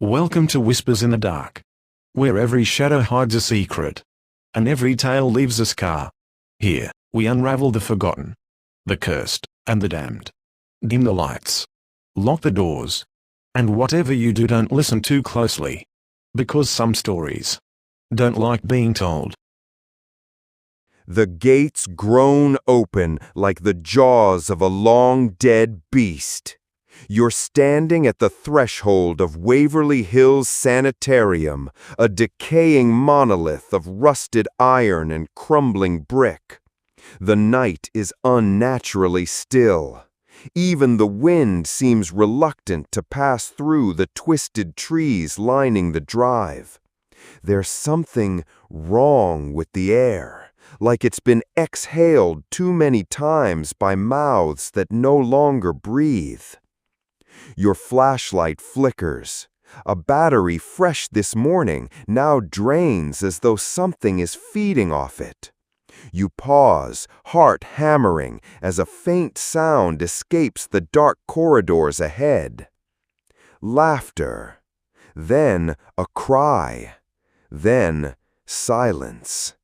Welcome to Whispers in the Dark, where every shadow hides a secret, and every tale leaves a scar. Here, we unravel the forgotten, the cursed, and the damned. Dim the lights, lock the doors, and whatever you do, don't listen too closely, because some stories don't like being told. The gates groan open like the jaws of a long-dead beast. You're standing at the threshold of Waverly Hill's Sanitarium, a decaying monolith of rusted iron and crumbling brick. The night is unnaturally still. Even the wind seems reluctant to pass through the twisted trees lining the drive. There's something wrong with the air, like it's been exhaled too many times by mouths that no longer breathe. Your flashlight flickers. A battery fresh this morning now drains as though something is feeding off it. You pause, heart hammering, as a faint sound escapes the dark corridors ahead. Laughter. Then a cry. Then silence.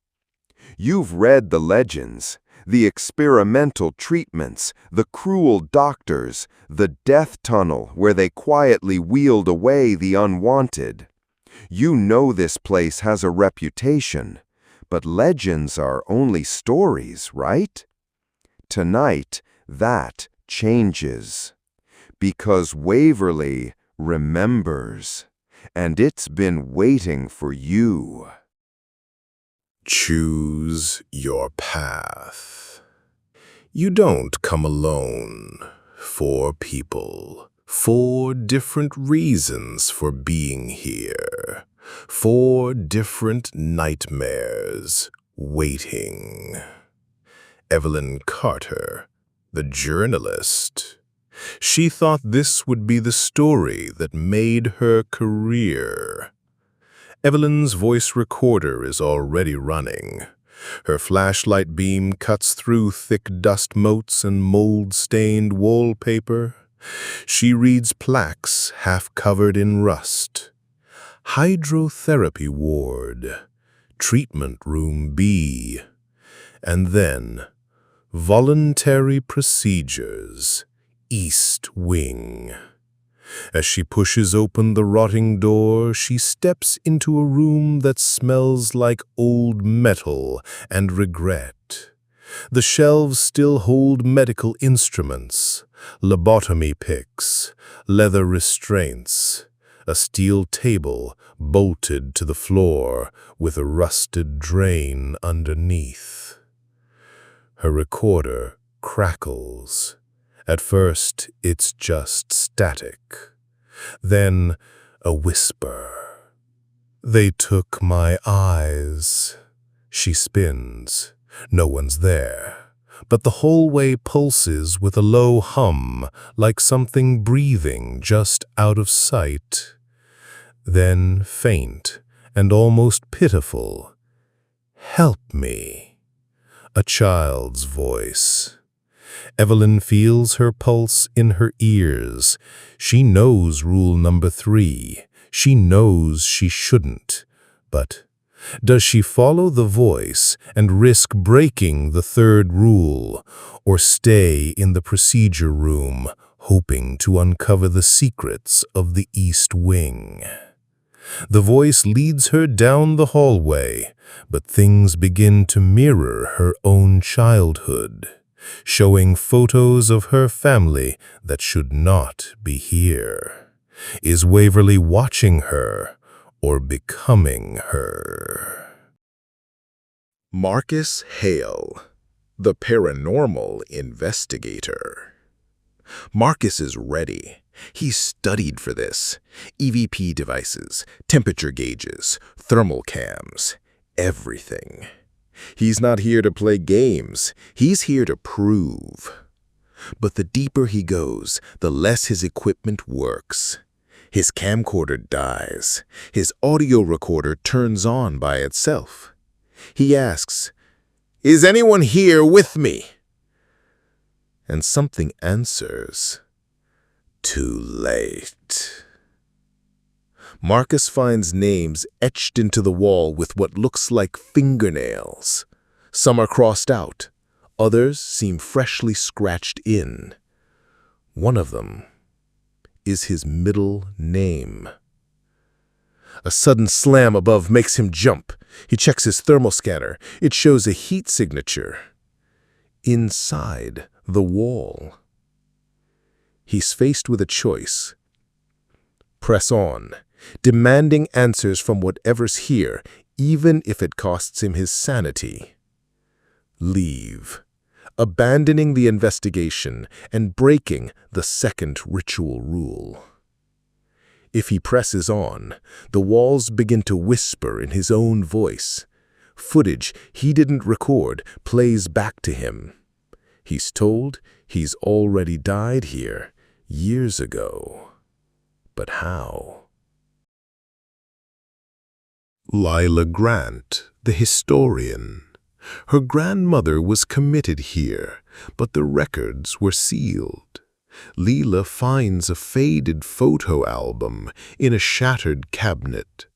You've read the legends, the experimental treatments, the cruel doctors, the death tunnel where they quietly wheeled away the unwanted. You know this place has a reputation, but legends are only stories, right? Tonight, that changes. Because Waverly remembers, and it's been waiting for you. Choose your path. You don't come alone. 4 people, 4 different reasons for being here. 4 different nightmares waiting. Evelyn Carter, the journalist. She thought this would be the story that made her career. Evelyn's voice recorder is already running. Her flashlight beam cuts through thick dust motes and mold-stained wallpaper. She reads plaques half covered in rust. Hydrotherapy ward, treatment room B, and then voluntary procedures, East Wing. As she pushes open the rotting door, she steps into a room that smells like old metal and regret. The shelves still hold medical instruments, lobotomy picks, leather restraints, a steel table bolted to the floor with a rusted drain underneath. Her recorder crackles. At first, it's just static. Then, a whisper. They took my eyes. She spins. No one's there. But the hallway pulses with a low hum, like something breathing just out of sight. Then faint and almost pitiful. Help me. A child's voice. Evelyn feels her pulse in her ears. She knows rule number 3. She knows she shouldn't. But does she follow the voice and risk breaking the 3rd rule, or stay in the procedure room, hoping to uncover the secrets of the East Wing? The voice leads her down the hallway, but things begin to mirror her own childhood, showing photos of her family that should not be here. Is Waverly watching her or becoming her? Marcus Hale, the paranormal investigator. Marcus is ready. He's studied for this. EVP devices, temperature gauges, thermal cams, everything. He's not here to play games. He's here to prove. But the deeper he goes, the less his equipment works. His camcorder dies. His audio recorder turns on by itself. He asks, "Is anyone here with me?" And something answers, "Too late." Marcus finds names etched into the wall with what looks like fingernails. Some are crossed out. Others seem freshly scratched in. One of them is his middle name. A sudden slam above makes him jump. He checks his thermal scanner. It shows a heat signature inside the wall. He's faced with a choice. Press on, demanding answers from whatever's here, even if it costs him his sanity. Leave, abandoning the investigation and breaking the second ritual rule. If he presses on, the walls begin to whisper in his own voice. Footage he didn't record plays back to him. He's told he's already died here years ago. But how? Lila Grant, the historian. Her grandmother was committed here, but the records were sealed. Lila finds a faded photo album in a shattered cabinet.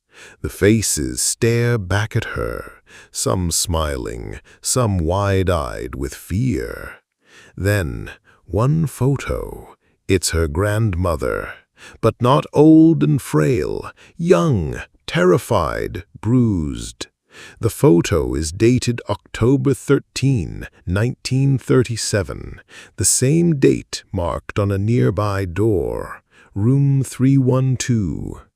The faces stare back at her, some smiling, some wide-eyed with fear. Then, one photo. It's her grandmother, but not old and frail, young, terrified, bruised. The photo is dated October 13, 1937, the same date marked on a nearby door, room 312.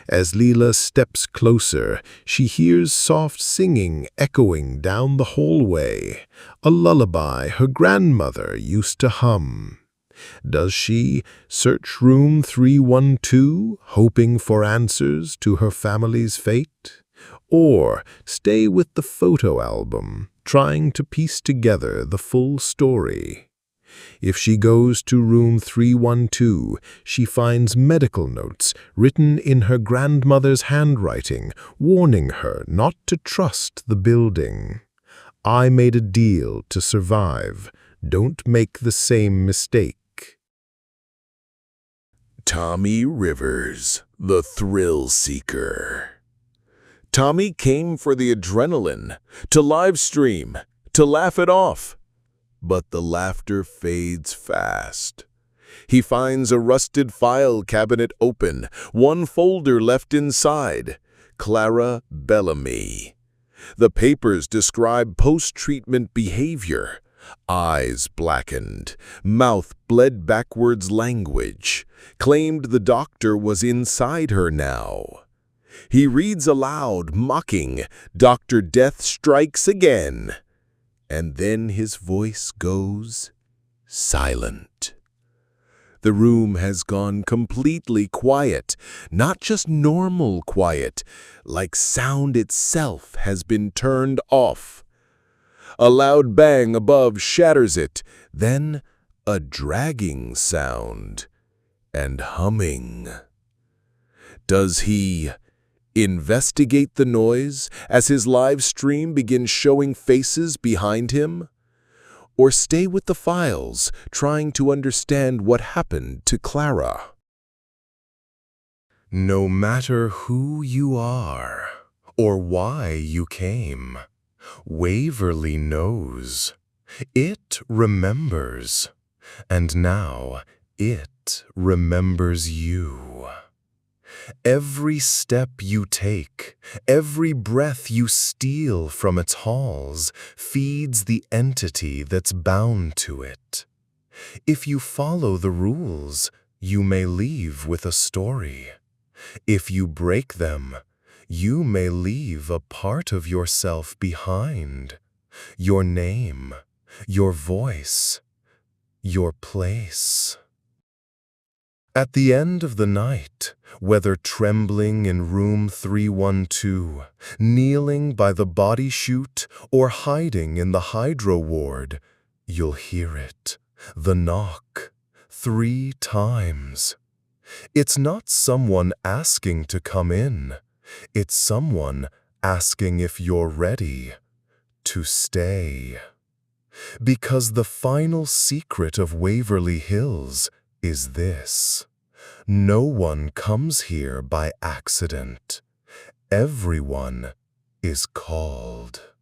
As Lila steps closer, she hears soft singing echoing down the hallway, a lullaby her grandmother used to hum. Does she search room 312, hoping for answers to her family's fate? Or stay with the photo album, trying to piece together the full story? If she goes to room 312, she finds medical notes written in her grandmother's handwriting, warning her not to trust the building. I made a deal to survive. Don't make the same mistake. Tommy Rivers, the thrill seeker. Tommy came for the adrenaline, to live stream, to laugh it off. But the laughter fades fast. He finds a rusted file cabinet open, one folder left inside. Clara Bellamy. The papers describe post-treatment behavior. Eyes blackened, mouth bled backwards language. Claimed the doctor was inside her now. He reads aloud, mocking, Dr. Death strikes again. And then his voice goes silent. The room has gone completely quiet, not just normal quiet, like sound itself has been turned off. A loud bang above shatters it, then a dragging sound and humming. Does he investigate the noise as his live stream begins showing faces behind him? Or stay with the files, trying to understand what happened to Clara? No matter who you are or why you came, Waverly knows. It remembers. And now it remembers you. Every step you take, every breath you steal from its halls feeds the entity that's bound to it. If you follow the rules, you may leave with a story. If you break them, you may leave a part of yourself behind. Your name, your voice, your place. At the end of the night, whether trembling in room 312, kneeling by the body chute, or hiding in the hydro ward, you'll hear it, the knock, 3 times. It's not someone asking to come in. It's someone asking if you're ready to stay. Because the final secret of Waverly Hills is this: No one comes here by accident. Everyone is called.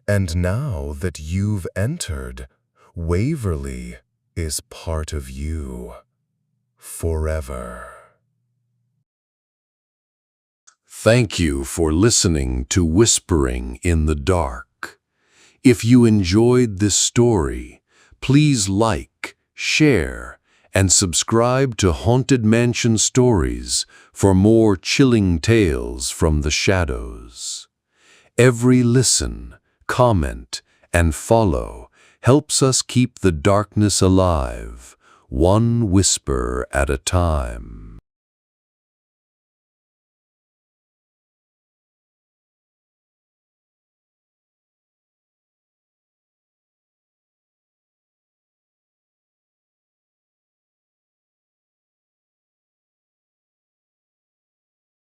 And now that you've entered, Waverly is part of you. Forever. Thank you for listening to Whispering in the Dark. If you enjoyed this story, please like, share, and subscribe to Haunted Mansion Stories for more chilling tales from the shadows. Every listen, comment, and follow helps us keep the darkness alive, one whisper at a time.